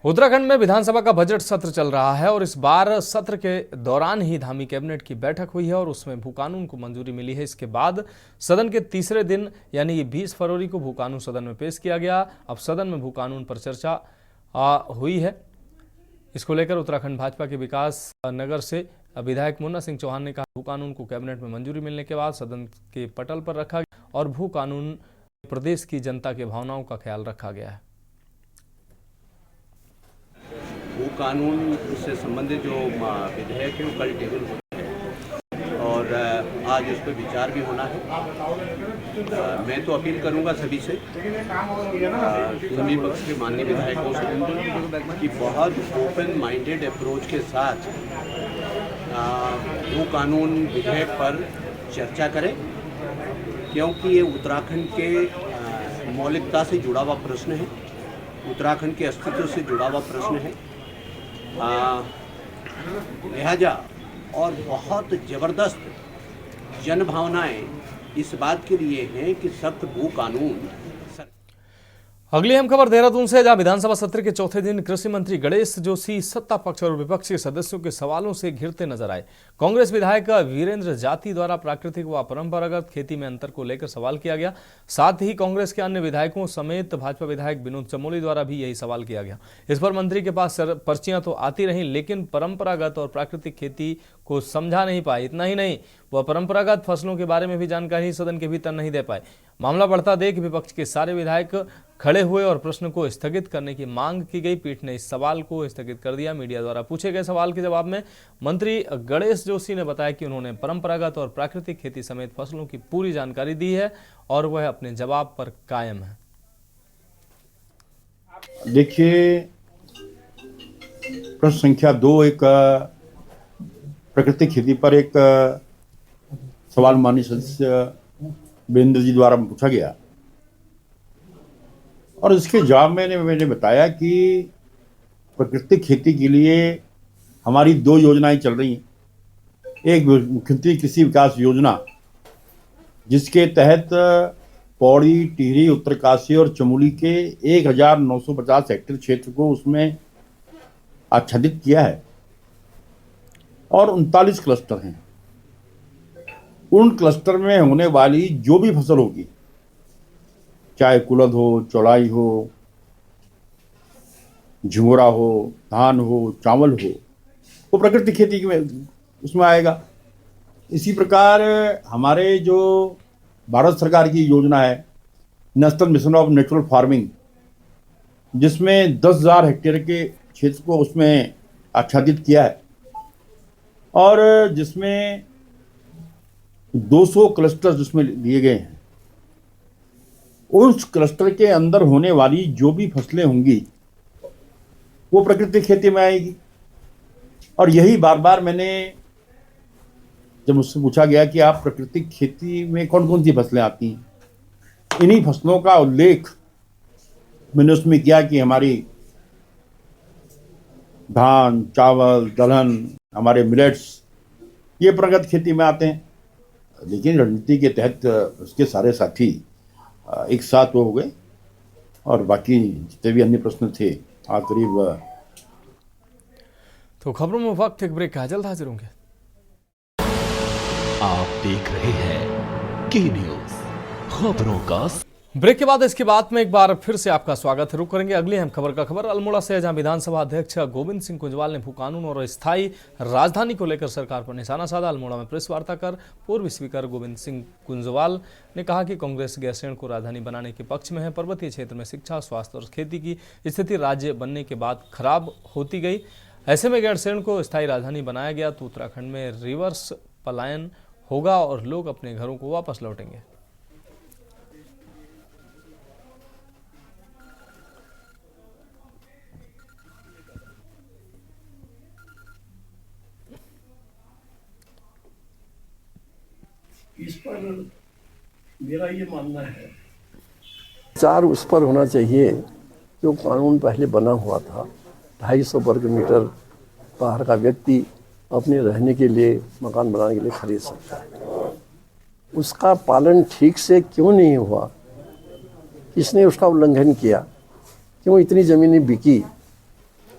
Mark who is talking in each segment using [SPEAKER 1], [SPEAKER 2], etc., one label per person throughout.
[SPEAKER 1] उत्तराखंड में विधानसभा का बजट सत्र चल रहा है और इस बार सत्र के दौरान ही धामी कैबिनेट की बैठक हुई है और उसमें भू कानून को मंजूरी मिली है। इसके बाद सदन के तीसरे दिन यानी 20 फरवरी को भू कानून सदन में पेश किया गया। अब सदन में भू कानून पर चर्चा हुई है। इसको लेकर उत्तराखंड भाजपा के विकास नगर से विधायक मुन्ना सिंह चौहान ने कहा, भू कानून को कैबिनेट में मंजूरी मिलने के बाद सदन के पटल पर रखा गया और भू कानून प्रदेश की जनता के भावनाओं का ख्याल रखा गया है।
[SPEAKER 2] भू कानून से संबंधित जो विधेयक है वो कल टेबल होना है और आज उस पर विचार भी होना है। मैं तो अपील करूंगा सभी से, सभी पक्ष के माननीय विधायकों से कि बहुत ओपन माइंडेड अप्रोच के साथ भू कानून विधेयक पर चर्चा करें, क्योंकि ये उत्तराखंड के मौलिकता से जुड़ा हुआ प्रश्न है, उत्तराखंड के अस्तित्व से जुड़ा हुआ प्रश्न है। लिहाजा और बहुत ज़बरदस्त जन भावनाएं इस बात के लिए हैं कि सख्त भू कानून।
[SPEAKER 1] अगली अहम खबर देहरादून से, जहां विधानसभा सत्र के चौथे दिन कृषि मंत्री गणेश जोशी सत्ता पक्ष और विपक्ष के सदस्यों के सवालों से घिरते नजर आए। कांग्रेस विधायक वीरेंद्र जाती द्वारा प्राकृतिक व परंपरागत खेती में अंतर को लेकर सवाल किया गया। साथ ही कांग्रेस के अन्य विधायकों समेत भाजपा विधायक विनोद चमोली द्वारा भी यही सवाल किया गया। इस पर मंत्री के पास पर्चियां तो आती रहीं, लेकिन परंपरागत और प्राकृतिक खेती को समझा नहीं पाए। इतना ही नहीं, वह परंपरागत फसलों के बारे में भी जानकारी सदन के भीतर नहीं दे पाए। मामला बढ़ता देख विपक्ष के सारे विधायक खड़े हुए और प्रश्न को स्थगित करने की मांग की गई। पीठ ने इस सवाल को स्थगित कर दिया। मीडिया द्वारा पूछे गए सवाल के जवाब में मंत्री गणेश जोशी ने बताया कि उन्होंने परंपरागत और प्राकृतिक खेती समेत फसलों की पूरी जानकारी दी है और वह अपने जवाब पर कायम है।
[SPEAKER 3] देखिए, प्रश्न संख्या 2 एक प्राकृतिक खेती पर एक सवाल माननीय सदस्य वीरेंद्र जी द्वारा पूछा गया और इसके जवाब में मैंने बताया कि प्राकृतिक खेती के लिए हमारी 2 योजनाएं चल रही हैं। एक मुख्यमंत्री कृषि विकास योजना, जिसके तहत पौड़ी, टिहरी, उत्तरकाशी और चमोली के 1950 हेक्टेयर क्षेत्र को उसमें आच्छादित किया है और 39 क्लस्टर हैं। उन क्लस्टर में होने वाली जो भी फसल होगी, चाहे कुलद हो, चौलाई हो, झिंगुरा हो, धान हो, चावल हो, वो प्राकृतिक खेती में उसमें आएगा। इसी प्रकार हमारे जो भारत सरकार की योजना है national mission of natural farming, जिसमें 10,000 हेक्टेयर के क्षेत्र को उसमें आच्छादित किया है और जिसमें 200 क्लस्टर जिसमें दिए गए हैं, उस क्लस्टर के अंदर होने वाली जो भी फसलें होंगी वो प्राकृतिक खेती में आएगी। और यही बार बार मैंने, जब मुझसे पूछा गया कि आप प्राकृतिक खेती में कौन कौन सी फसलें आती हैं, इन्हीं फसलों का उल्लेख मैंने उसमें किया कि हमारी धान, चावल, दलहन, हमारे मिलेट्स, ये प्राकृतिक खेती में आते हैं। लेकिन रणनीति के तहत उसके सारे साथी एक साथ हो गए और बाकी जितने भी अन्य प्रश्न थे करीब।
[SPEAKER 1] तो खबरों में वक्त एक ब्रेक का, जल्द हाजिर होंगे।
[SPEAKER 4] आप देख रहे हैं के न्यूज, खबरों का।
[SPEAKER 1] ब्रेक के बाद इसके बाद में एक बार फिर से आपका स्वागत है। रुक करेंगे अगली अहम खबर का। खबर अल्मोड़ा से, जहां विधानसभा अध्यक्ष गोविंद सिंह कुंजवाल ने भू कानून और स्थायी राजधानी को लेकर सरकार पर निशाना साधा। अल्मोड़ा में प्रेस वार्ता कर पूर्व स्पीकर गोविंद सिंह कुंजवाल ने कहा कि कांग्रेस गैरसैंण को राजधानी बनाने के पक्ष में है। पर्वतीय क्षेत्र में शिक्षा, स्वास्थ्य और खेती की स्थिति राज्य बनने के बाद खराब होती गई। ऐसे में गैरसैंण को स्थायी राजधानी बनाया गया तो उत्तराखंड में रिवर्स पलायन होगा और लोग अपने घरों को वापस लौटेंगे।
[SPEAKER 5] इस पर मेरा ये मानना है, विचार उस पर होना चाहिए जो कानून पहले बना हुआ था। 250 वर्ग मीटर बाहर का व्यक्ति अपने रहने के लिए, मकान बनाने के लिए खरीद सकता है। उसका पालन ठीक से क्यों नहीं हुआ, किसने उसका उल्लंघन किया, क्यों इतनी ज़मीनें बिकी,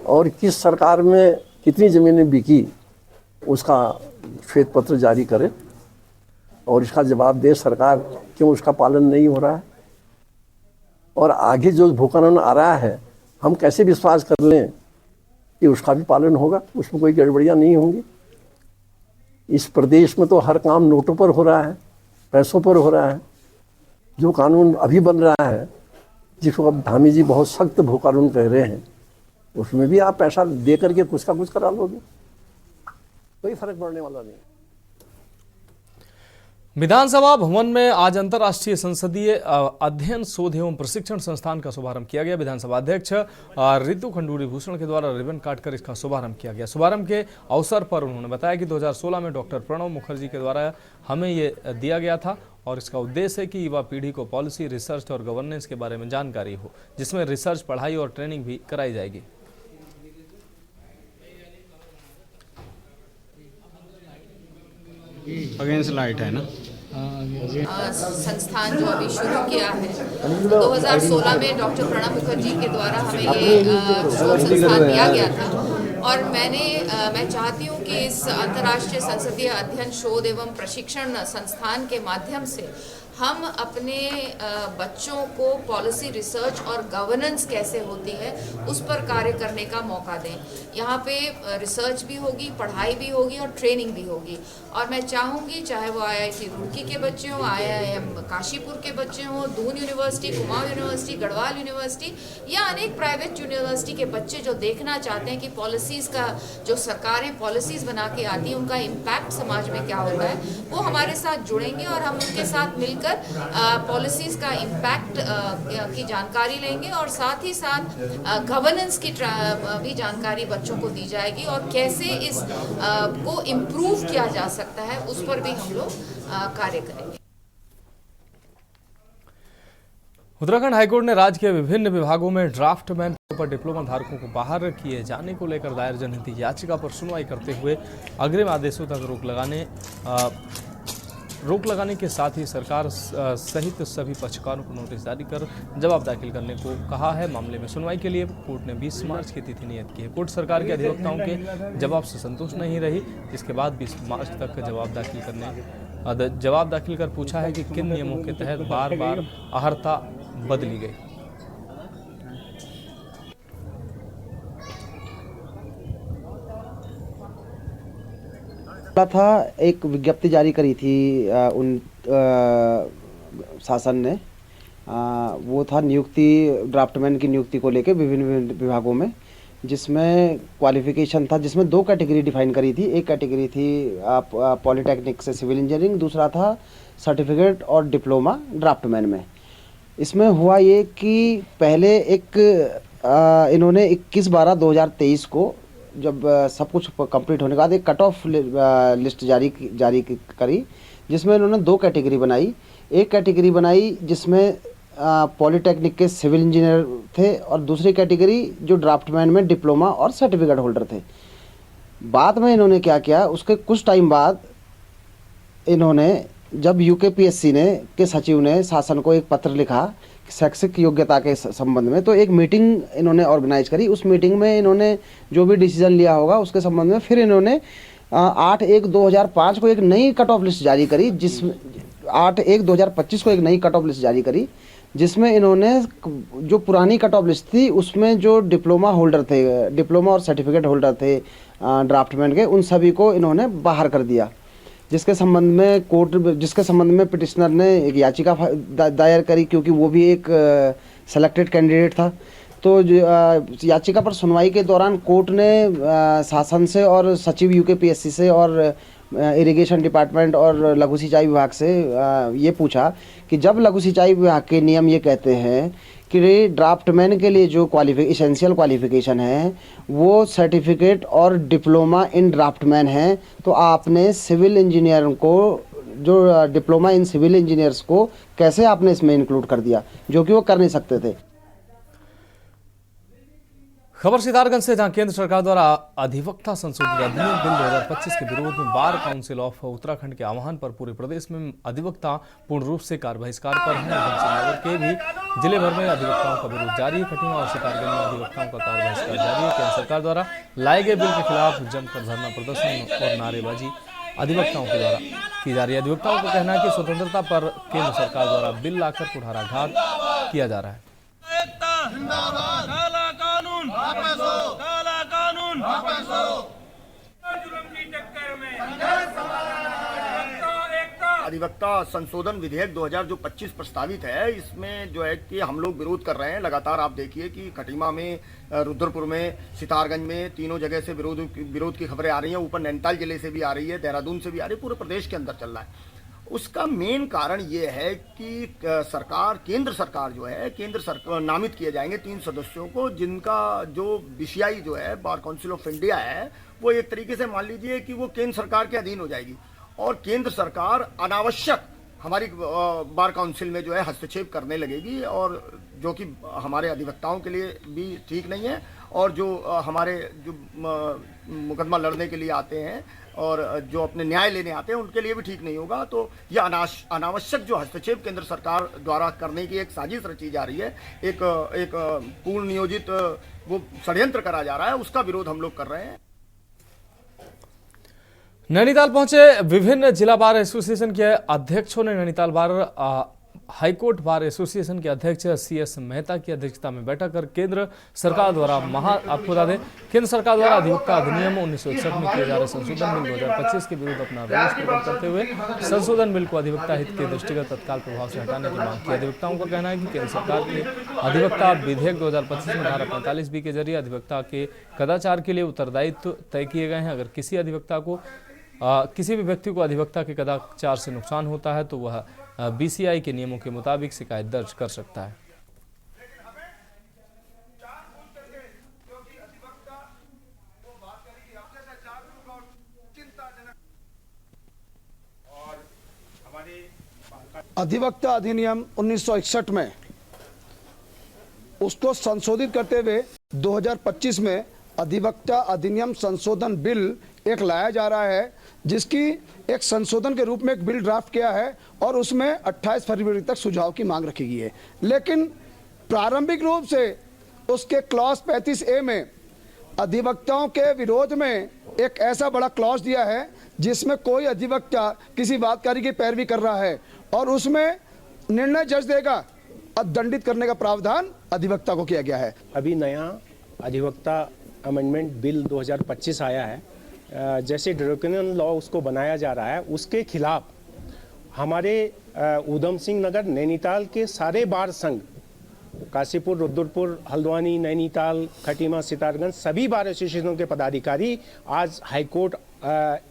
[SPEAKER 5] और किस सरकार में कितनी ज़मीनें बिकी उसका श्वेत पत्र जारी करे और इसका जवाब दे सरकार क्यों उसका पालन नहीं हो रहा है। और आगे जो भू कानून आ रहा है हम कैसे विश्वास कर लें कि उसका भी पालन होगा, उसमें कोई गड़बड़ियाँ नहीं होंगी। इस प्रदेश में तो हर काम नोटों पर हो रहा है, पैसों पर हो रहा है। जो कानून अभी बन रहा है जिसको अब धामी जी बहुत सख्त भू कानून कह रहे हैं, उसमें भी आप पैसा दे करके कुछ का कुछ करा लोगे, कोई फर्क पड़ने वाला नहीं।
[SPEAKER 1] विधानसभा भवन में आज अंतर्राष्ट्रीय संसदीय अध्ययन शोध एवं प्रशिक्षण संस्थान का शुभारंभ किया गया। विधानसभा अध्यक्ष रितु खंडूरी भूषण के द्वारा रिबन काटकर इसका शुभारंभ किया गया। शुभारंभ के अवसर पर उन्होंने बताया कि 2016 में डॉक्टर प्रणब मुखर्जी के द्वारा हमें ये दिया गया था और इसका उद्देश्य है कि युवा पीढ़ी को पॉलिसी, रिसर्च और गवर्नेंस के बारे में जानकारी हो, जिसमें रिसर्च, पढ़ाई और ट्रेनिंग भी कराई जाएगी।
[SPEAKER 6] अगेंस्ट लाइट है ना।
[SPEAKER 7] संस्थान जो अभी शुरू किया है 2016 में डॉक्टर प्रणब मुखर्जी के द्वारा हमें ये शोध संस्थान दिया गया था और मैं चाहती हूँ कि इस अंतर्राष्ट्रीय संसदीय अध्ययन शोध एवं प्रशिक्षण संस्थान के माध्यम से हम अपने बच्चों को पॉलिसी, रिसर्च और गवर्नेंस कैसे होती है उस पर कार्य करने का मौका दें। यहाँ पे रिसर्च भी होगी, पढ़ाई भी होगी और ट्रेनिंग भी होगी। और मैं चाहूँगी चाहे वो IIT रुड़की के बच्चे हों, IIM काशीपुर के बच्चे हों, Doon university, Kumaon university, Garhwal university या अनेक प्राइवेट यूनिवर्सिटी के बच्चे जो देखना चाहते हैं कि पॉलिसीज़ का जो सरकारें पॉलिसीज़ बना के आती हैं उनका इम्पैक्ट समाज में क्या होता है, वो हमारे साथ जुड़ेंगे और हम उनके साथ मिलकर पॉलिसीज का इम्पैक्ट की जानकारी लेंगे और साथ ही साथ गवर्नेंस की भी जानकारी बच्चों को दी जाएगी और कैसे इस को इम्प्रूव किया जा सकता है उस पर भी हम लोग कार्य करेंगे।
[SPEAKER 1] उत्तराखंड हाईकोर्ट ने राज्य के विभिन्न विभागों में ड्राफ्टमैन पर डिप्लोमा धारकों को बाहर किए जाने को लेकर दायर जनहित याचिका पर सुनवाई करते हुए अग्रिम आदेशों तक रोक लगाने के साथ ही सरकार सहित सभी पक्षकारों को नोटिस जारी कर जवाब दाखिल करने को कहा है। मामले में सुनवाई के लिए कोर्ट ने 20 मार्च की तिथि नियत की है। कोर्ट सरकार के अधिवक्ताओं के जवाब से संतुष्ट नहीं रही, जिसके बाद 20 मार्च तक जवाब दाखिल कर पूछा है कि किन नियमों के तहत बार बार अहर्ता बदली गई।
[SPEAKER 8] था एक विज्ञप्ति जारी करी थी शासन ने, वो था नियुक्ति, ड्राफ्टमैन की नियुक्ति को लेकर विभिन्न विभागों में, जिसमें क्वालिफिकेशन था, जिसमें 2 कैटेगरी डिफाइन करी थी। एक कैटेगरी थी पॉलिटेक्निक से सिविल इंजीनियरिंग, दूसरा था सर्टिफिकेट और डिप्लोमा ड्राफ्टमैन में। इसमें हुआ ये कि पहले इन्होंने 21/12/2023 को जब सब कुछ कंप्लीट होने के बाद एक कट ऑफ लिस्ट जारी करी, जिसमें इन्होंने 2 कैटेगरी बनाई। एक कैटेगरी बनाई जिसमें पॉलिटेक्निक के सिविल इंजीनियर थे और दूसरी कैटेगरी जो ड्राफ्टमैन में डिप्लोमा और सर्टिफिकेट होल्डर थे। बाद में इन्होंने क्या किया, उसके कुछ टाइम बाद इन्होंने जब UKPSC के सचिव ने शासन को एक पत्र लिखा शैक्षिक योग्यता के संबंध में, तो एक मीटिंग इन्होंने ऑर्गेनाइज करी। उस मीटिंग में इन्होंने जो भी डिसीजन लिया होगा उसके संबंध में फिर इन्होंने 8/1/2005 को एक नई कट ऑफ लिस्ट जारी करी, जिसमें 8/1/2025 को एक नई कट ऑफ लिस्ट जारी करी, जिसमें इन्होंने जो पुरानी कट ऑफ लिस्ट थी उसमें जो डिप्लोमा होल्डर थे, डिप्लोमा और सर्टिफिकेट होल्डर थे ड्राफ्टमैन के, उन सभी को इन्होंने बाहर कर दिया। जिसके संबंध में पिटिशनर ने एक याचिका दायर करी, क्योंकि वो भी एक सेलेक्टेड कैंडिडेट था। तो याचिका पर सुनवाई के दौरान कोर्ट ने शासन से और सचिव UKPSC से और इरिगेशन डिपार्टमेंट और लघु सिंचाई विभाग से ये पूछा कि जब लघु सिंचाई विभाग के नियम ये कहते हैं कि ड्राफ्टमैन के लिए जो एसेंशियल क्वालिफिकेशन है वो सर्टिफिकेट और डिप्लोमा इन ड्राफ्टमैन है, तो आपने सिविल इंजीनियर को जो डिप्लोमा इन सिविल इंजीनियर्स को कैसे आपने इसमें इंक्लूड कर दिया, जो कि वो कर नहीं सकते थे।
[SPEAKER 1] खबर सितारगंज से, जहां केंद्र सरकार द्वारा अधिवक्ता संशोधित अधिनियम बिल 2025 के विरोध में बार काउंसिल ऑफ उत्तराखंड के आह्वान पर पूरे प्रदेश में अधिवक्ता पूर्ण रूप से कार्य बहिष्कार पर हैं। श्रीनगर के भी जिले भर में अधिवक्ताओं का विरोध जारी है। खटीमा और सितारगंज में अधिवक्ताओं का कार्य बहिष्कार जारी है। केंद्र सरकार द्वारा लाए गए बिल के खिलाफ जमकर धरना प्रदर्शन और नारेबाजी अधिवक्ताओं के द्वारा की जा रही है। अधिवक्ताओं का कहना है कि स्वतंत्रता पर केंद्र सरकार द्वारा बिल लाकर कुठाराघात किया जा रहा है।
[SPEAKER 6] काला कानून वापस हो, काला कानून वापस हो। जुल्म की टक्कर में
[SPEAKER 9] अधिवक्ता संशोधन विधेयक 2025 प्रस्तावित है, इसमें जो है कि हम लोग विरोध कर रहे हैं। लगातार आप देखिए कि खटीमा में, रुद्रपुर में, सितारगंज में, तीनों जगह से विरोध की खबरें आ रही हैं। ऊपर नैनीताल जिले से भी आ रही है, देहरादून से भी आ रही है, पूरे प्रदेश के अंदर चल रहा है। उसका मेन कारण ये है कि केंद्र सरकार जो है, केंद्र सरकार नामित किए जाएंगे 3 सदस्यों को, जिनका जो बीसीआई जो है, बार काउंसिल ऑफ इंडिया है, वो एक तरीके से मान लीजिए कि वो केंद्र सरकार के अधीन हो जाएगी और केंद्र सरकार अनावश्यक हमारी बार काउंसिल में जो है हस्तक्षेप करने लगेगी, और जो कि हमारे अधिवक्ताओं के लिए भी ठीक नहीं है और जो हमारे जो मुकदमा लड़ने के लिए आते हैं और जो अपने न्याय लेने आते हैं उनके लिए भी ठीक नहीं होगा। तो यह अनावश्यक जो हस्तक्षेप केंद्र सरकार द्वारा करने की एक साजिश रची जा रही है, एक पूर्ण नियोजित वो षड्यंत्र करा जा रहा है, उसका विरोध हम लोग कर रहे हैं।
[SPEAKER 1] नैनीताल पहुंचे विभिन्न जिला बार एसोसिएशन के अध्यक्षों ने नैनीताल बार हाईकोर्ट बार एसोसिएशन के अध्यक्ष CS मेहता की अध्यक्षता में बैठक कर केंद्र सरकार द्वारा आपको बता दें, केंद्र सरकार द्वारा अधिवक्ता अधिनियम 1961 में किए जा रहे संशोधन बिल 2025 के विरुद्ध अपना रोष प्रकट करते हुए संशोधन बिल को अधिवक्ता हित के दृष्टिगत तत्काल प्रभाव से हटाने की मांग की। अधिवक्ताओं का कहना है कि केंद्र सरकार के अधिवक्ता विधेयक 2025 में धारा 45B के जरिए अधिवक्ता के कदाचार के लिए उत्तरदायित्व तय किए गए हैं। अगर किसी अधिवक्ता को किसी भी व्यक्ति को अधिवक्ता के कदाचार से नुकसान होता है तो वह BCI के नियमों के मुताबिक शिकायत दर्ज कर सकता है।
[SPEAKER 10] अधिवक्ता अधिनियम 1961 में उसको संशोधित करते हुए 2025 में अधिवक्ता अधिनियम संशोधन बिल एक लाया जा रहा है, जिसकी एक संशोधन के रूप में एक बिल ड्राफ्ट किया है और उसमें 28 फरवरी तक सुझाव की मांग रखी गई है। लेकिन प्रारंभिक रूप से उसके क्लॉज 35A में अधिवक्ताओं के विरोध में एक ऐसा बड़ा क्लॉज दिया है जिसमें कोई अधिवक्ता किसी बातकारी की पैरवी कर रहा है और उसमें निर्णय जज देगा और दंडित करने का प्रावधान अधिवक्ता को किया गया है।
[SPEAKER 11] अभी नया अधिवक्ता अमेंडमेंट बिल 2025 आया है, जैसे ड्रैकोनियन लॉ उसको बनाया जा रहा है, उसके खिलाफ हमारे ऊधम सिंह नगर नैनीताल के सारे बार संघ, काशीपुर, रुद्रपुर, हल्द्वानी, नैनीताल, खटीमा, सितारगंज, सभी बार एसोसिएशनों के पदाधिकारी आज हाईकोर्ट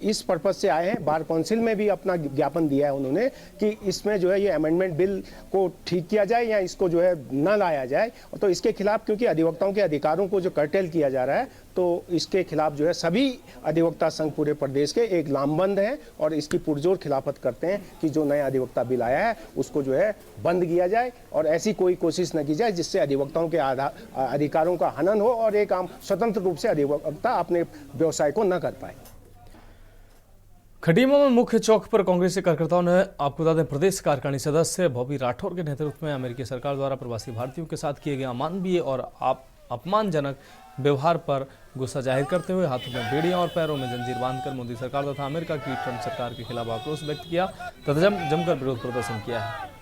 [SPEAKER 11] इस पर्पज से आए हैं। बार काउंसिल में भी अपना ज्ञापन दिया है उन्होंने कि इसमें जो है ये अमेंडमेंट बिल को ठीक किया जाए या इसको जो है न लाया जाए। तो इसके खिलाफ, क्योंकि अधिवक्ताओं के अधिकारों को जो कर्टेल किया जा रहा है, तो इसके खिलाफ जो है सभी अधिवक्ता संघ पूरे प्रदेश के एक लामबंद हैं और इसकी पुरजोर खिलाफत करते हैं कि जो नया अधिवक्ता बिल आया है उसको जो है बंद किया जाए और ऐसी कोई कोशिश न की जाए जिससे अधिवक्ताओं के अधिकारों का हनन हो और एक आम स्वतंत्र रूप से अधिवक्ता अपने व्यवसाय को न कर पाए।
[SPEAKER 1] खटीमा में मुख्य चौक पर कांग्रेसी कार्यकर्ताओं ने आपको बता दें प्रदेश कार्यकारिणी सदस्य बॉबी राठौर के नेतृत्व में अमेरिकी सरकार द्वारा प्रवासी भारतीयों के साथ किए गए अमानवीय और अपमानजनक व्यवहार पर गुस्सा जाहिर करते हुए हाथों में बेड़ियां और पैरों में जंजीर बांधकर मोदी सरकार तथा अमेरिका की ट्रंप सरकार के खिलाफ आक्रोश व्यक्त किया तथा जमकर विरोध प्रदर्शन किया है।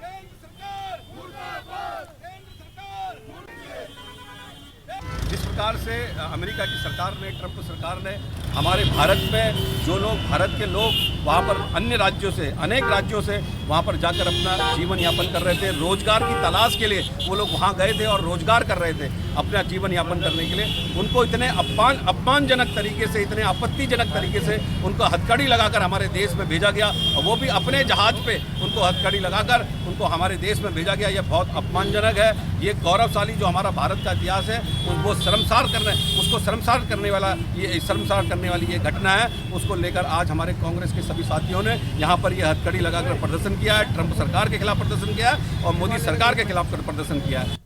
[SPEAKER 2] जिस प्रकार से अमेरिका की सरकार ने, ट्रंप सरकार ने हमारे भारत में जो लोग, भारत के लोग वहाँ पर अन्य राज्यों से, अनेक राज्यों से वहाँ पर जाकर अपना जीवन यापन कर रहे थे, रोजगार की तलाश के लिए वो लोग वहाँ गए थे और रोजगार कर रहे थे अपना जीवन यापन करने के लिए, उनको इतने अपमानजनक तरीके से, इतने आपत्तिजनक तरीके से उनको हथकड़ी लगाकर हमारे देश में भेजा गया और वो भी अपने जहाज पे उनको हथकड़ी लगाकर उनको हमारे देश में भेजा गया। ये बहुत अपमानजनक है। ये गौरवशाली जो हमारा भारत का इतिहास है वो उसको शर्मसार करने वाली ये घटना है। उसको लेकर आज हमारे कांग्रेस के सभी साथियों ने यहाँ पर ये हथकड़ी लगाकर प्रदर्शन किया है, ट्रंप सरकार के खिलाफ प्रदर्शन किया है और मोदी सरकार के खिलाफ प्रदर्शन किया है।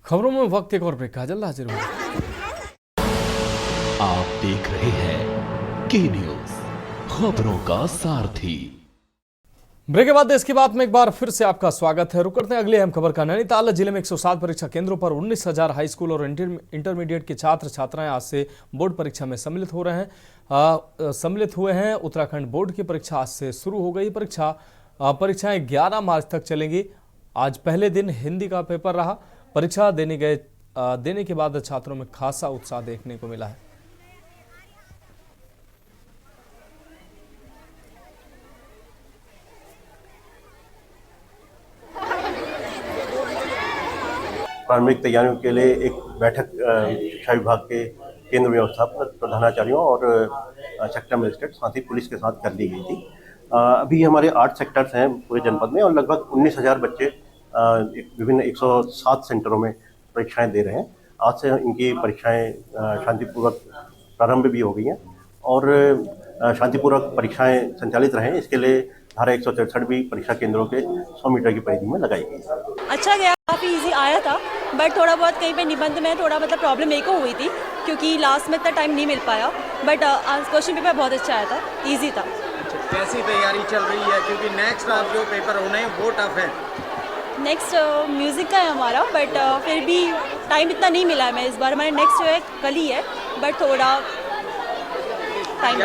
[SPEAKER 1] खबरों में वक्त एक और ब्रेक का, जल्द हाजिर होगा।
[SPEAKER 4] आप देख रहे हैं के न्यूज, खबरों का सारथी।
[SPEAKER 1] ब्रेक के बाद देश की बात में एक बार फिर से आपका स्वागत है। रुक करते हैं अगली अहम खबर का। नैनीताल जिले में 107 परीक्षा केंद्रों पर 19,000 हाई स्कूल और इंटरमीडिएट के छात्र छात्राएं आज से बोर्ड परीक्षा में सम्मिलित हुए हैं। उत्तराखंड बोर्ड की परीक्षा आज से शुरू हो गई। परीक्षाएं 11 मार्च तक चलेंगी। आज पहले दिन हिंदी का पेपर रहा। परीक्षा देने के बाद छात्रों में खासा उत्साह देखने को मिला है।
[SPEAKER 12] प्रारंभिक तैयारियों के लिए एक बैठक शिक्षा विभाग के केंद्र व्यवस्थापक प्रधानाचार्यों और सेक्टर मजिस्ट्रेट साथ ही पुलिस के साथ कर ली गई थी। अभी हमारे 8 सेक्टर्स हैं पूरे जनपद में और लगभग 19,000 बच्चे विभिन्न 107 सेंटरों में परीक्षाएं दे रहे हैं। आज से इनकी परीक्षाएं शांतिपूर्वक प्रारंभ भी हो गई हैं और शांतिपूर्वक परीक्षाएं संचालित रहें, इसके लिए धारा 163 भी परीक्षा केंद्रों के 100 मीटर की परिधि में लगाई गई।
[SPEAKER 13] अच्छा गया, काफ़ी इजी आया था, बट थोड़ा बहुत कहीं पे निबंध में थोड़ा प्रॉब्लम मेरे को हुई थी क्योंकि लास्ट में इतना टाइम नहीं मिल पाया, बट क्वेश्चन पेपर बहुत अच्छा आया था, इजी था।
[SPEAKER 14] कैसी तैयारी चल रही है क्योंकि नेक्स्ट आप जो पेपर होने हैं वो टफ है?
[SPEAKER 13] नेक्स्ट म्यूज़िक का है हमारा, बट फिर भी टाइम इतना नहीं मिला है। मैं इस बार हमारे नेक्स्ट जो है कल ही है, बट थोड़ा टाइम।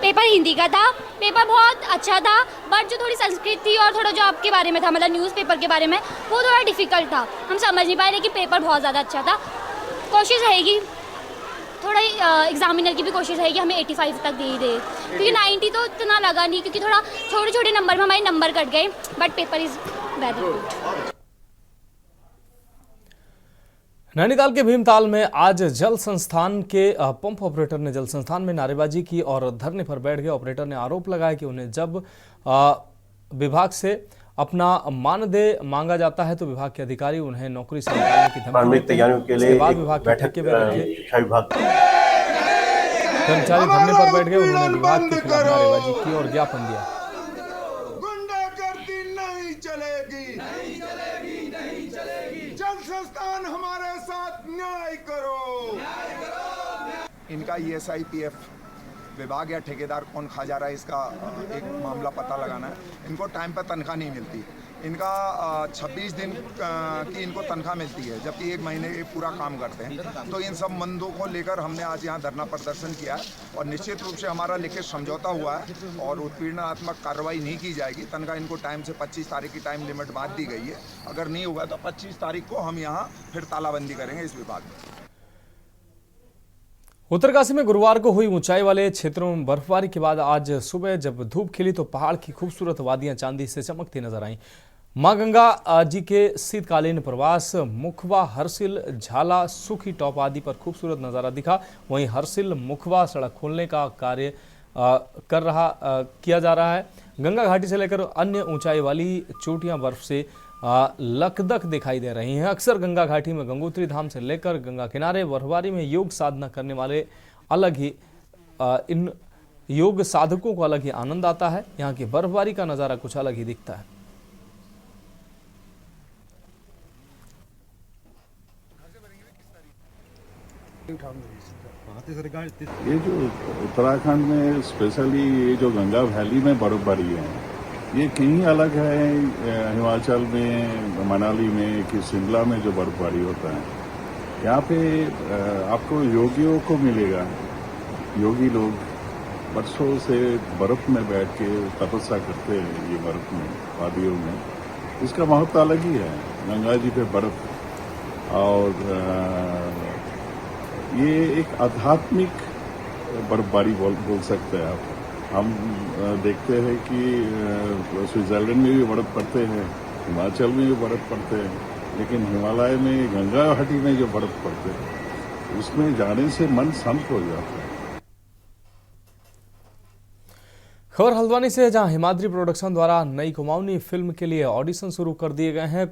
[SPEAKER 15] पेपर हिंदी का था, पेपर बहुत अच्छा था, बट जो थोड़ी संस्कृत थी और थोड़ा जो आपके बारे में था, मतलब न्यूज़पेपर के बारे में, वो थोड़ा डिफिकल्ट था, हम समझ नहीं पाए, लेकिन पेपर बहुत ज़्यादा अच्छा था। कोशिश रहेगी थोड़ा एग्जामिनर की भी कोशिश रहेगी हमें 85 तक दे ही दे, क्योंकि 90 तो इतना लगा नहीं, क्योंकि थोड़ा छोटे छोटे नंबर में हमारे नंबर कट गए, but paper is very good.
[SPEAKER 1] Nainital के भीमताल में आज जल संस्थान के पंप ऑपरेटर ने जल संस्थान में नारेबाजी की और धरने पर बैठ गए। ऑपरेटर ने आरोप लगाया कि उन्हें जब विभाग से अपना मानदेय मांगा जाता है तो विभाग के अधिकारी उन्हें नौकरी से निकालने की धमकी देते हैं।
[SPEAKER 12] तैयारियों के लिए
[SPEAKER 1] बाद विभाग के ठेके में रखे
[SPEAKER 12] शिक्षा विभाग
[SPEAKER 1] कर्मचारी धरने पर बैठ गए। उन्होंने विभाग के खिलाफ नारेबाजी की और ज्ञापन दिया।
[SPEAKER 16] जल संस्थान हमारे साथ न्याय करो। इनका ESIPF विभाग या ठेकेदार कौन खा जा रहा है, इसका एक मामला पता लगाना है। इनको टाइम पर तनख्वाह नहीं मिलती। इनका 26 दिन की इनको तनख्वाह मिलती है, जबकि 1 महीने ये पूरा काम करते हैं। तो इन सब मंदों को लेकर हमने आज यहाँ धरना प्रदर्शन किया है और निश्चित रूप से हमारा लिखित समझौता हुआ है और उत्पीड़नात्मक कार्रवाई नहीं की जाएगी। तनख्वाह इनको टाइम से 25 तारीख की टाइम लिमिट बांध दी गई है। अगर नहीं हुआ तो 25 तारीख को हम यहाँ फिर तालाबंदी करेंगे इस विभाग में।
[SPEAKER 1] उत्तरकाशी में गुरुवार को हुई ऊंचाई वाले क्षेत्रों में बर्फबारी के बाद आज सुबह जब धूप खिली तो पहाड़ की खूबसूरत वादियां चांदी से चमकती नजर आईं। मां गंगा जी के शीतकालीन प्रवास मुखवा, हरसिल, झाला, सुखी टॉप आदि पर खूबसूरत नज़ारा दिखा। वहीं हरसिल मुखवा सड़क खोलने का कार्य किया जा रहा है। गंगा घाटी से लेकर अन्य ऊंचाई वाली चोटियां बर्फ से लकदक दिखाई दे रही हैं। अक्सर गंगा घाटी में गंगोत्री धाम से लेकर गंगा किनारे बर्फबारी में योग साधना करने वाले इन योग साधकों को अलग ही आनंद आता है। यहाँ की बर्फबारी का नज़ारा कुछ अलग ही दिखता है।
[SPEAKER 17] ये जो उत्तराखंड में स्पेशली ये जो गंगा वैली में बर्फबारी है, ये कहीं अलग है हिमाचल में, मनाली में कि शिमला में जो बर्फबारी होता है। यहाँ पे आपको योगियों को मिलेगा। योगी लोग बरसों से बर्फ में बैठ के तपस्या करते हैं ये बर्फ में, वादियों में। इसका महत्व अलग ही है। गंगा जी पे बर्फ और ये एक आध्यात्मिक बर्फबारी बोल सकते हैं आप। हम देखते हैं कि स्विट्जरलैंड में भी बर्फ पड़ते हैं, हिमाचल में भी बर्फ पड़ते हैं, लेकिन हिमालय में गंगा घाटी में जो बर्फ पड़ते हैं उसमें जाने से मन शांत हो जाता है।
[SPEAKER 1] खबर हल्द्वानी से है, जहां हिमाद्री प्रोडक्शन द्वारा नई कुमाऊनी फिल्म के लिए ऑडिशन शुरू कर दिए गए हैं।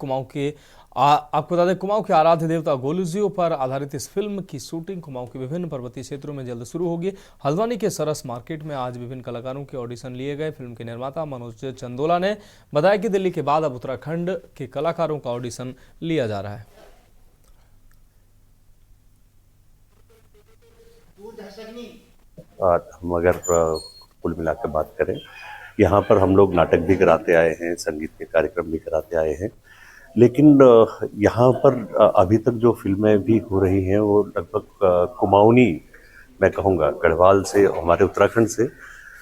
[SPEAKER 1] आपको बता दें, कुमाऊं के आराध्य देवता गोलुजियो पर आधारित इस फिल्म की शूटिंग कुमाऊं के विभिन्न पर्वतीय क्षेत्रों में जल्द शुरू होगी। हल्द्वानी के सरस मार्केट में आज विभिन्न कलाकारों के ऑडिशन लिए गए। फिल्म के निर्माता मनोज चंदोला ने बताया कि दिल्ली के बाद अब उत्तराखंड के कलाकारों का ऑडिशन लिया जा रहा है।
[SPEAKER 12] हम अगर कुल मिला के बात करें, यहाँ पर हम लोग नाटक भी कराते आए हैं, संगीत के कार्यक्रम भी कराते आए हैं, लेकिन यहाँ पर अभी तक जो फिल्में भी हो रही हैं वो लगभग कुमाऊनी, मैं कहूँगा गढ़वाल से, हमारे उत्तराखंड से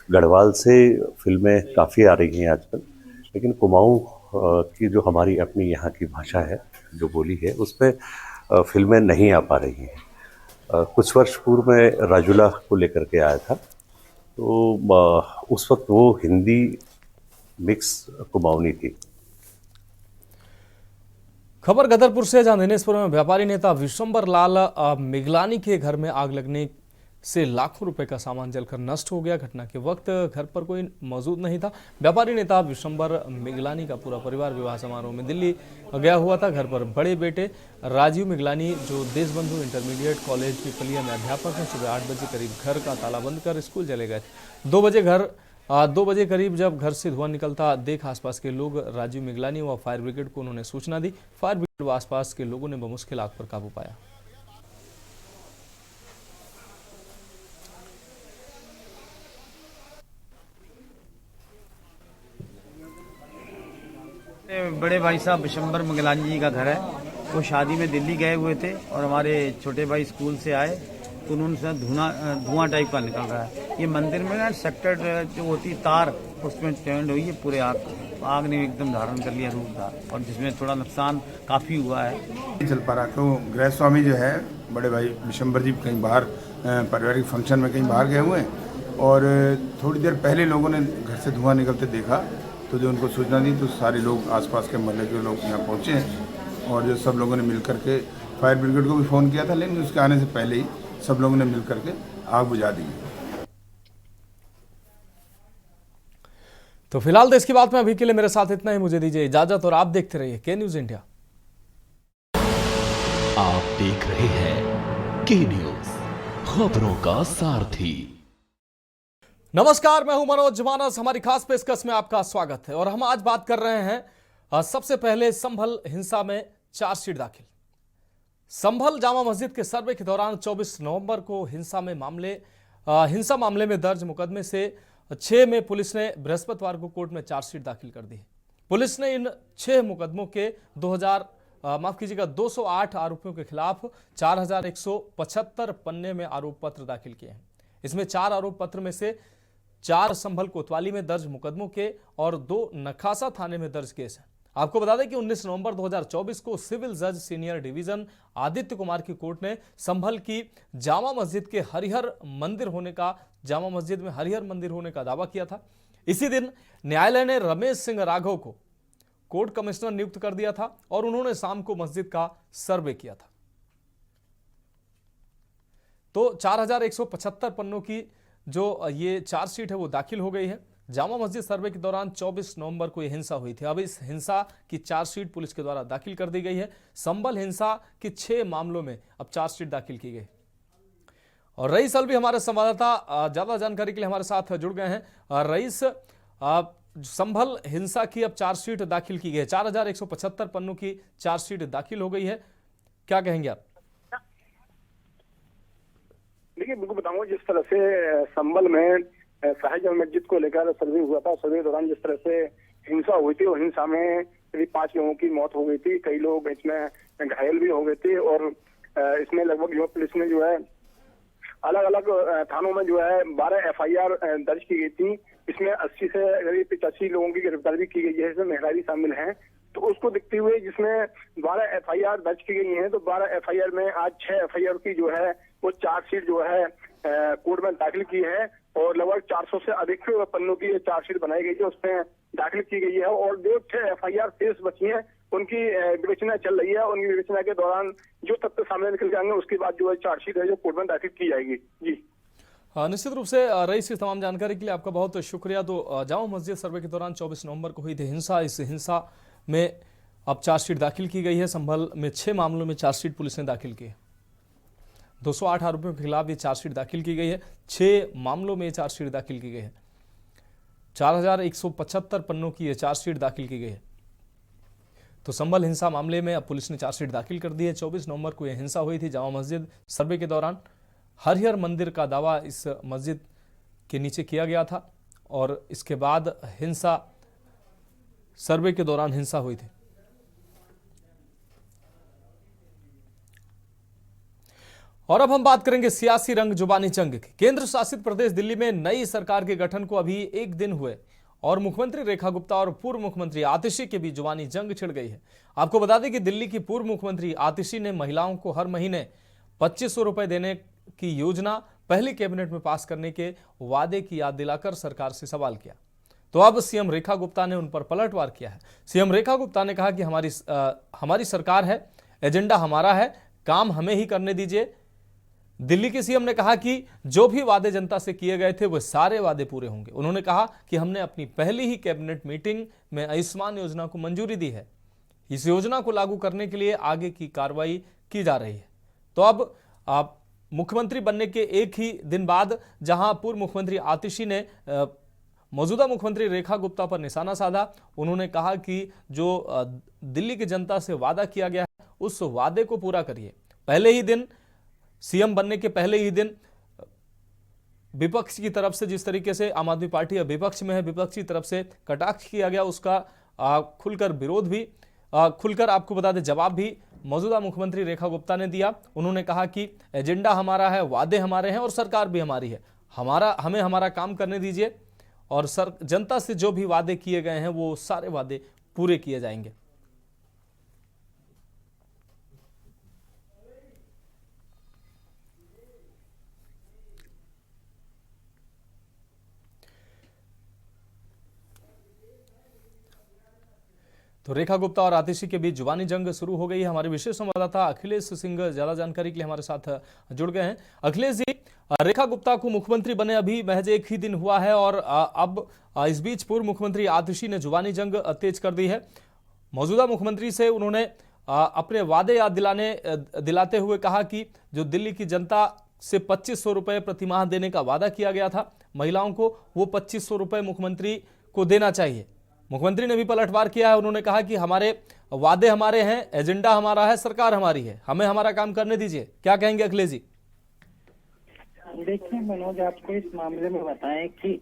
[SPEAKER 12] गढ़वाल से फिल्में काफ़ी आ रही हैं आजकल, लेकिन कुमाऊँ की जो हमारी अपनी यहाँ की भाषा है, जो बोली है, उस पर फिल्में नहीं आ पा रही हैं। कुछ वर्ष पूर्व में राजुला को लेकर के आया था, तो उस वक्त वो हिंदी मिक्स कुमाऊनी थी।
[SPEAKER 1] खबर गदरपुर से, जहां दिनेशपुर में व्यापारी नेता विशंबर लाल मिगलानी के घर में आग लगने से लाखों रुपए का सामान जलकर नष्ट हो गया। घटना के वक्त घर पर कोई मौजूद नहीं था। व्यापारी नेता विशंबर मिगलानी का पूरा परिवार विवाह समारोह में दिल्ली गया हुआ था। घर पर बड़े बेटे राजीव मिगलानी, जो देशबंधु इंटरमीडिएट कॉलेज पिपलिया में अध्यापक हैं, सुबह 8 बजे करीब घर का ताला बंद कर स्कूल चले गए। 2 बजे करीब जब घर से धुआं निकलता देख आसपास के लोग राजीव मिगलानी व फायर ब्रिगेड को उन्होंने सूचना दी। फायर ब्रिगेड व आसपास के लोगों ने बमुश्किल आग पर काबू पाया।
[SPEAKER 14] बड़े भाई साहब विशंबर मिगलानी जी का घर है। वो शादी में दिल्ली गए हुए थे और हमारे छोटे भाई स्कूल से आए तो उन्होंने धुआं टाइप का निकल रहा है। ये मंदिर में ना सेक्टर जो होती तार, उसमें टेंड हुई है, पूरे आग ने एकदम धारण कर लिया रूप था, और जिसमें थोड़ा नुकसान काफ़ी हुआ है।
[SPEAKER 18] चल पा रहा, तो गृह स्वामी जो है बड़े भाई विशंबर जी कहीं बाहर पारिवारिक फंक्शन में कहीं बाहर गए हुए हैं, और थोड़ी देर पहले लोगों ने घर से धुआं निकलते देखा, तो जो उनको सूचना दी तो सारे लोग आसपास के मोहल्ले के लोग यहाँ पहुँचे हैं, और जो सब लोगों ने मिल करके फायर ब्रिगेड को भी फ़ोन किया था, लेकिन उसके आने से पहले ही सब लोगों ने मिल करके आग बुझा दी।
[SPEAKER 1] तो फिलहाल देश की बात में अभी के लिए मेरे साथ इतना ही। मुझे दीजिए इजाजत और आप देखते रहिए के न्यूज इंडिया।
[SPEAKER 4] आप देख रहे हैं के न्यूज, खबरों का सारथी।
[SPEAKER 1] नमस्कार, मैं हूं मनोज मानस। हमारी खास पेशकश में आपका स्वागत है और हम आज बात कर रहे हैं सबसे पहले संभल हिंसा में चार्जशीट दाखिल। संभल जामा मस्जिद के सर्वे के दौरान 24 नवंबर को हिंसा मामले में दर्ज मुकदमे से 6 में पुलिस ने बृहस्पतिवार को कोर्ट में चार्जशीट दाखिल कर दी है। पुलिस ने इन 6 मुकदमों के 208 आरोपियों के खिलाफ 4175 पन्ने में आरोप पत्र दाखिल किए हैं। इसमें 4 आरोप पत्र में से 4 संभल कोतवाली में दर्ज मुकदमों के और 2 नखासा थाने में दर्ज केस हैं। आपको बता दें कि 19 नवंबर 2024 को सिविल जज सीनियर डिवीजन आदित्य कुमार की कोर्ट ने संभल की जामा मस्जिद में हरिहर मंदिर होने का दावा किया था। इसी दिन न्यायालय ने रमेश सिंह राघव को कोर्ट कमिश्नर नियुक्त कर दिया था और उन्होंने शाम को मस्जिद का सर्वे किया था। तो 4175 पन्नों की जो ये चार्जशीट है वो दाखिल हो गई है। जामा मस्जिद सर्वे के दौरान 24 नवंबर को यह हिंसा हुई थी। अब इस हिंसा की चार्जशीट पुलिस के द्वारा दाखिल कर दी गई है। संभल हिंसा के 6 मामलों में अब चार्जशीट दाखिल की गई। और रईस अलवी हमारे संवाददाता ज्यादा जानकारी के लिए हमारे साथ जुड़ गए हैं। रईस, संभल हिंसा की अब चार्जशीट दाखिल की गई है, 4175 पन्नों की चार्जशीट दाखिल हो गई है, क्या कहेंगे आप?
[SPEAKER 19] देखिए, बिल्कुल बताऊंगा, जिस तरह से संभल में शाही जामा मस्जिद को लेकर सर्वे हुआ था, सर्वे के दौरान जिस तरह से हिंसा हुई थी, और हिंसा में करीब 5 लोगों की मौत हो गई थी, कई लोग इसमें घायल भी हो गए थे, और इसमें लगभग जो पुलिस ने जो है अलग अलग थानों में जो है 12 FIR दर्ज की गई थी। इसमें 80 से करीब 85 लोगों की गिरफ्तारी भी की गई है, इसमें महिला भी शामिल हैं। तो उसको देखते हुए जिसमें 12 FIR दर्ज की गई हैं, तो 12 FIR में आज 6 FIR की जो है वो चार्जशीट जो है कोर्ट में दाखिल की है, और लगभग 400 से अधिक पन्नों की चार्जशीट बनाई गई है, उसमें दाखिल की गई है। और जो 6 FIR शेष बची हैं उनकी विवेचना चल रही है। उनकी विवेचना के दौरान जो तथ्य सामने निकल जाएंगे उसके बाद जो है चार्जशीट है जो कोर्ट में दाखिल की जाएगी। जी
[SPEAKER 1] निश्चित रूप से रईस, इस तमाम जानकारी के लिए आपका बहुत शुक्रिया। तो जामा मस्जिद सर्वे के दौरान 24 नवंबर को हुई थी हिंसा। इस हिंसा में अब चार्जशीट दाखिल की गई है। संभल में 6 मामलों में चार्जशीट पुलिस ने दाखिल की है। 208 आरोपियों के खिलाफ ये चार्जशीट दाखिल की गई है। 6 मामलों में चार्जशीट दाखिल की गई है। 4175 पन्नों की ये चार्जशीट दाखिल की गई है। तो संभल हिंसा मामले में अब पुलिस ने चार्जशीट दाखिल कर दी है। 24 नवंबर को यह हिंसा हुई थी जामा मस्जिद सर्वे के दौरान। हरिहर मंदिर का दावा इस मस्जिद के नीचे किया गया था और इसके बाद हिंसा, सर्वे के दौरान हिंसा हुई थी। और अब हम बात करेंगे सियासी रंग जुबानी जंग की। केंद्र शासित प्रदेश दिल्ली में नई सरकार के गठन को अभी एक दिन हुए और मुख्यमंत्री रेखा गुप्ता और पूर्व मुख्यमंत्री आतिशी के बीच जुबानी जंग छिड़ गई है। आपको बता दें कि दिल्ली की पूर्व मुख्यमंत्री आतिशी ने महिलाओं को हर महीने 2500 रुपए देने की योजना पहली कैबिनेट में पास करने के वादे की याद दिलाकर सरकार से सवाल किया। तो अब सीएम रेखा गुप्ता ने उन पर पलटवार किया है। सीएम रेखा गुप्ता ने कहा कि हमारी सरकार है, एजेंडा हमारा है, काम हमें ही करने दीजिए। दिल्ली के सीएम ने कहा कि जो भी वादे जनता से किए गए थे वो सारे वादे पूरे होंगे। उन्होंने कहा कि हमने अपनी पहली ही कैबिनेट मीटिंग में आयुष्मान योजना को मंजूरी दी है। इस योजना को लागू करने के लिए आगे की कार्रवाई की जा रही है। तो अब आप मुख्यमंत्री बनने के एक ही दिन बाद जहां पूर्व मुख्यमंत्री आतिशी ने मौजूदा मुख्यमंत्री रेखा गुप्ता पर निशाना साधा, उन्होंने कहा कि जो दिल्ली की जनता से वादा किया गया है उस वादे को पूरा करिए। पहले ही दिन, सीएम बनने के पहले ही दिन विपक्ष की तरफ से जिस तरीके से आम आदमी पार्टी विपक्ष में है, विपक्ष की तरफ से कटाक्ष किया गया, उसका खुलकर विरोध भी, खुलकर आपको बता दें जवाब भी मौजूदा मुख्यमंत्री रेखा गुप्ता ने दिया। उन्होंने कहा कि एजेंडा हमारा है, वादे हमारे हैं और सरकार भी हमारी है, हमें हमारा काम करने दीजिए और जनता से जो भी वादे किए गए हैं वो सारे वादे पूरे किए जाएंगे। तो रेखा गुप्ता और आतिशी के बीच जुबानी जंग शुरू हो गई है। हमारे विशेष संवाददाता अखिलेश सिंह ज्यादा जानकारी के लिए हमारे साथ जुड़ गए हैं। अखिलेश जी, रेखा गुप्ता को मुख्यमंत्री बने अभी महज एक ही दिन हुआ है और अब इस बीच पूर्व मुख्यमंत्री आतिशी ने जुबानी जंग तेज कर दी है। मौजूदा मुख्यमंत्री से उन्होंने अपने वादे याद दिलाते हुए कहा कि जो दिल्ली की जनता से 2500 रुपए प्रतिमाह देने का वादा किया गया था महिलाओं को, वो 2500 रुपए मुख्यमंत्री को देना चाहिए। मुख्यमंत्री ने भी पलटवार किया है। उन्होंने कहा कि हमारे वादे हमारे हैं, एजेंडा हमारा है, सरकार हमारी है, हमें हमारा काम करने दीजिए। क्या कहेंगे अखिलेश जी?
[SPEAKER 20] देखिए मनोज, आपको इस मामले में बताएं कि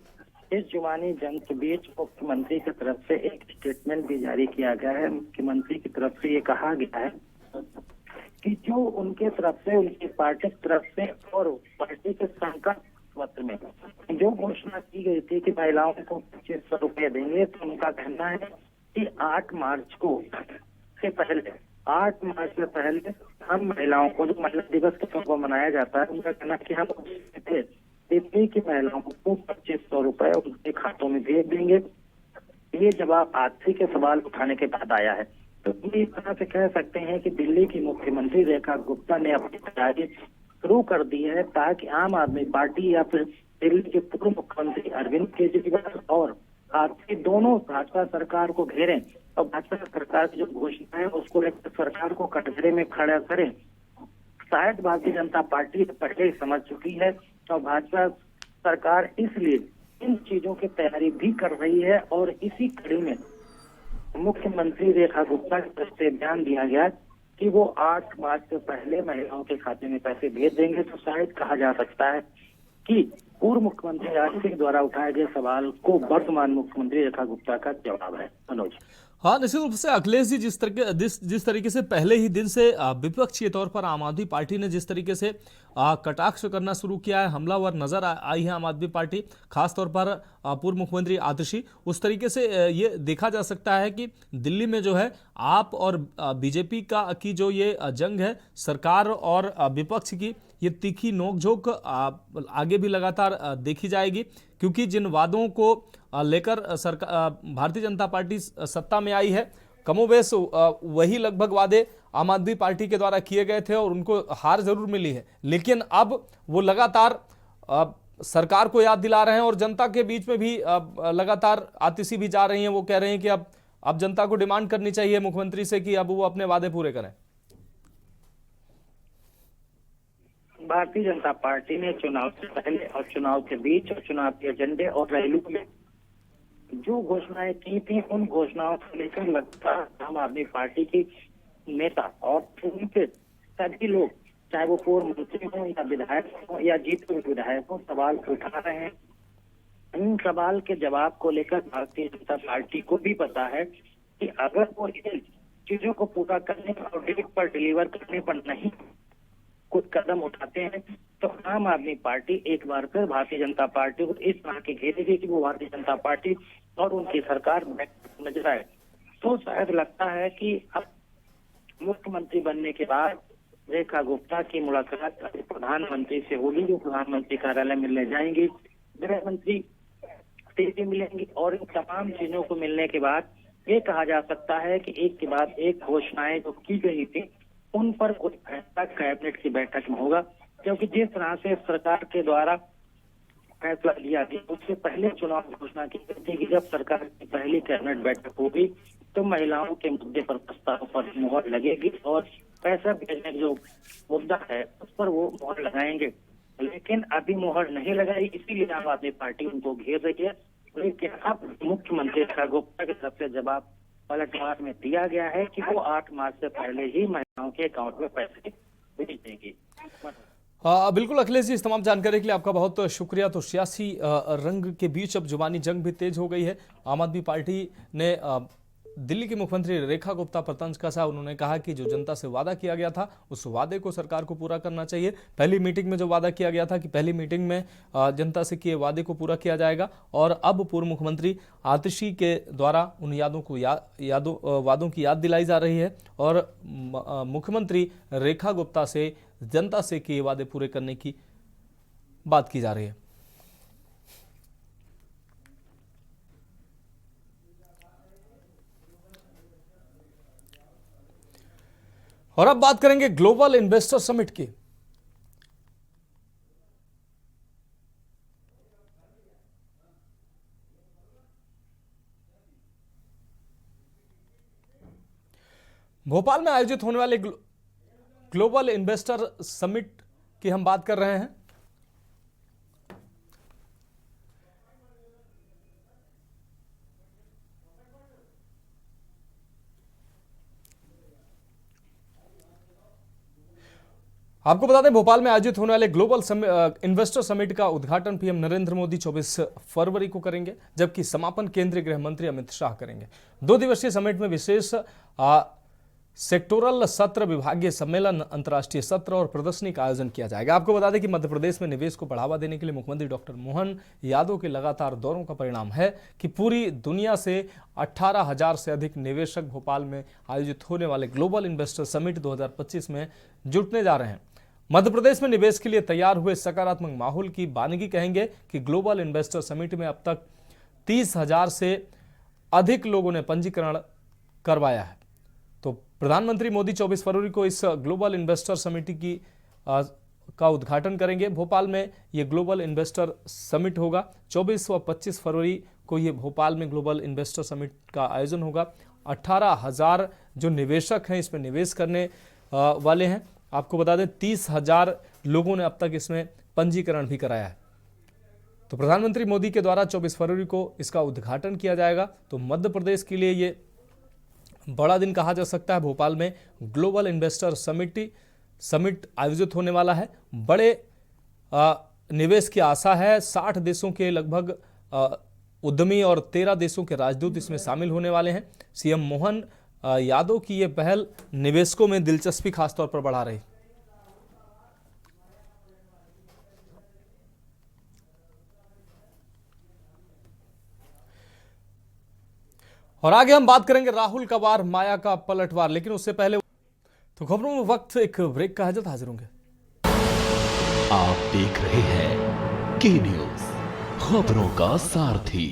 [SPEAKER 20] इस जुबानी जंग के बीच मुख्यमंत्री की तरफ से एक स्टेटमेंट भी जारी किया गया है। मुख्यमंत्री की तरफ से ये कहा गया है कि जो उनके तरफ से, उनकी पार्टी की तरफ से और पार्टी के संकल्प पत्र में जो घोषणा की गई थी कि महिलाओं को 2500 रुपए देंगे, तो उनका कहना है कि 8 मार्च से पहले हम महिलाओं को, जो महिला दिवस के तौर पर मनाया जाता है, उनका कहना कि हम दिल्ली की महिलाओं को 2500 रुपए उनके खातों में भेज देंगे। ये जवाब आतिशी के सवाल उठाने के बाद आया है। तो इस तरह से कह सकते हैं कि दिल्ली की मुख्यमंत्री रेखा गुप्ता ने अपनी तैयारी शुरू कर दी है ताकि आम आदमी पार्टी या फिर दिल्ली के पूर्व मुख्यमंत्री अरविंद केजरीवाल और आतिशी दोनों भाजपा सरकार को घेरें और भाजपा सरकार की जो घोषणा है उसको लेकर सरकार को कटघरे में खड़ा करें। शायद भारतीय जनता पार्टी पहले ही समझ चुकी है और भाजपा सरकार इसलिए इन चीजों की तैयारी भी कर रही है और इसी कड़ी में मुख्यमंत्री रेखा गुप्ता की तरफ से बयान दिया गया कि वो 8 मार्च से पहले महिलाओं के खाते में पैसे भेज देंगे। तो शायद कहा जा सकता है कि पूर्व मुख्यमंत्री आतिशी द्वारा उठाए गए सवाल को वर्तमान मुख्यमंत्री रेखा गुप्ता का जवाब है। मनोज,
[SPEAKER 1] हाँ, निश्चित रूप से अखिलेश जी, जिस तरीके से पहले ही दिन से विपक्ष के तौर पर आम आदमी पार्टी ने जिस तरीके से कटाक्ष करना शुरू किया है, हमलावर नजर आई है आम आदमी पार्टी, खासतौर पर पूर्व मुख्यमंत्री आतिशी, उस तरीके से ये देखा जा सकता है कि दिल्ली में जो है आप और बीजेपी की जो ये जंग है सरकार और विपक्ष की, ये तीखी नोकझोंक आगे भी लगातार देखी जाएगी, क्योंकि जिन वादों को लेकर भारतीय जनता पार्टी सत्ता में आई है, कमोबेश वही लगभग वादे आम आदमी पार्टी के द्वारा किए गए थे और उनको हार जरूर मिली है, लेकिन अब वो लगातार सरकार को याद दिला रहे हैं और जनता के बीच में भी लगातार आतिशी भी जा रही हैं। वो कह रहे हैं कि अब जनता को डिमांड करनी चाहिए मुख्यमंत्री से कि अब वो अपने वादे पूरे करें।
[SPEAKER 20] भारतीय जनता पार्टी ने चुनाव से पहले और चुनाव के बीच और चुनाव के एजेंडे और रैलियों में जो घोषणाएं की थी, उन घोषणाओं को लेकर लगातार आम आदमी पार्टी की नेता और उनके सभी लोग चाहे वो पूर्व मंत्री हों या विधायक हों या जीते हुए विधायक हों, सवाल उठा रहे हैं। इन सवाल के जवाब को लेकर भारतीय जनता पार्टी को भी पता है कि अगर वो इन चीजों को पूरा करने और डेट पर डिलीवर करने पर नहीं कुछ कदम उठाते हैं तो आम आदमी पार्टी एक बार फिर भारतीय जनता पार्टी को इस तरह के घेरेगी कि वो भारतीय जनता पार्टी और उनकी सरकार नजर आए। तो शायद लगता है कि अब मुख्यमंत्री बनने के बाद रेखा गुप्ता की मुलाकात प्रधानमंत्री से होगी, जो प्रधानमंत्री कार्यालय मिलने जाएंगी, गृह मंत्री से भी मिलेंगी और इन तमाम चीजों को मिलने के बाद ये कहा जा सकता है कि एक के बाद एक घोषणाएं जो की गई थी उन पर कुछ फैसला कैबिनेट की बैठक में होगा, क्योंकि जिस तरह से सरकार के द्वारा फैसला लिया गया उससे पहले चुनाव घोषणा की गई थी कि जब सरकार की पहली कैबिनेट बैठक होगी तो महिलाओं के मुद्दे पर प्रस्ताव पर मुहर लगेगी और पैसा भेजने का जो मुद्दा है उस पर वो मुहर लगाएंगे। लेकिन अभी मुहर नहीं लगाई, इसीलिए आम आदमी पार्टी उनको घेर रही है। लेकिन अब मुख्यमंत्री रेखा गुप्ता की तरफ से जवाब पलटवार में दिया गया है कि वो 8 मार्च से पहले ही महिलाओं के अकाउंट में पैसे भेज देंगी।
[SPEAKER 1] बिल्कुल अखिलेश जी, इस तमाम जानकारी के लिए आपका बहुत शुक्रिया। तो सियासी रंग के बीच अब जुबानी जंग भी तेज हो गई है। आम आदमी पार्टी ने दिल्ली की मुख्यमंत्री रेखा गुप्ता पर तंज कसा। उन्होंने कहा कि जो जनता से वादा किया गया था उस वादे को सरकार को पूरा करना चाहिए। पहली मीटिंग में जो वादा किया गया था कि पहली मीटिंग में जनता से किए वादे को पूरा किया जाएगा, और अब पूर्व मुख्यमंत्री आतिशी के द्वारा उन वादों की याद दिलाई जा रही है और मुख्यमंत्री रेखा गुप्ता से जनता से किए वादे पूरे करने की बात की जा रही है। और अब बात करेंगे ग्लोबल इन्वेस्टर समिट की। भोपाल में आयोजित होने वाले ग्लोबल इन्वेस्टर समिट की हम बात कर रहे हैं। आपको बता दें, भोपाल में आयोजित होने वाले ग्लोबल इन्वेस्टर समिट का उद्घाटन पीएम नरेंद्र मोदी 24 फरवरी को करेंगे, जबकि समापन केंद्रीय गृह मंत्री अमित शाह करेंगे। 2 दिवसीय समिट में विशेष सेक्टोरल सत्र, विभागीय सम्मेलन, अंतर्राष्ट्रीय सत्र और प्रदर्शनी का आयोजन किया जाएगा। आपको बता दें कि मध्य प्रदेश में निवेश को बढ़ावा देने के लिए मुख्यमंत्री डॉक्टर मोहन यादव के लगातार दौरों का परिणाम है कि पूरी दुनिया से 18,000 से अधिक निवेशक भोपाल में आयोजित होने वाले ग्लोबल इन्वेस्टर समिट 2025 में जुटने जा रहे हैं। मध्य प्रदेश में निवेश के लिए तैयार हुए सकारात्मक माहौल की बानगी कहेंगे कि ग्लोबल इन्वेस्टर समिट में अब तक 30,000 से अधिक लोगों ने पंजीकरण करवाया है। तो प्रधानमंत्री मोदी 24 फरवरी को इस ग्लोबल इन्वेस्टर समिट का उद्घाटन करेंगे। भोपाल में ये ग्लोबल इन्वेस्टर समिट होगा। 24 व 25 फरवरी को ये भोपाल में ग्लोबल इन्वेस्टर समिट का आयोजन होगा। 18,000 जो निवेशक हैं इसमें निवेश करने वाले हैं। आपको बता दें 30,000 लोगों ने अब तक इसमें पंजीकरण भी कराया है। तो प्रधानमंत्री मोदी के द्वारा 24 फरवरी को इसका उद्घाटन किया जाएगा। तो मध्य प्रदेश के लिए ये बड़ा दिन कहा जा सकता है। भोपाल में ग्लोबल इन्वेस्टर समिट आयोजित होने वाला है। बड़े निवेश की आशा है। 60 देशों के लगभग उद्यमी और 13 देशों के राजदूत इसमें शामिल होने वाले हैं। सीएम मोहन यादव की ये पहल निवेशकों में दिलचस्पी खासतौर पर बढ़ा रही। और आगे हम बात करेंगे राहुल का वार, माया का पलटवार, लेकिन उससे पहले तो खबरों में वक्त एक ब्रेक का है, जल्द हाजिर होंगे।
[SPEAKER 4] आप देख रहे हैं के न्यूज़, खबरों का सारथी।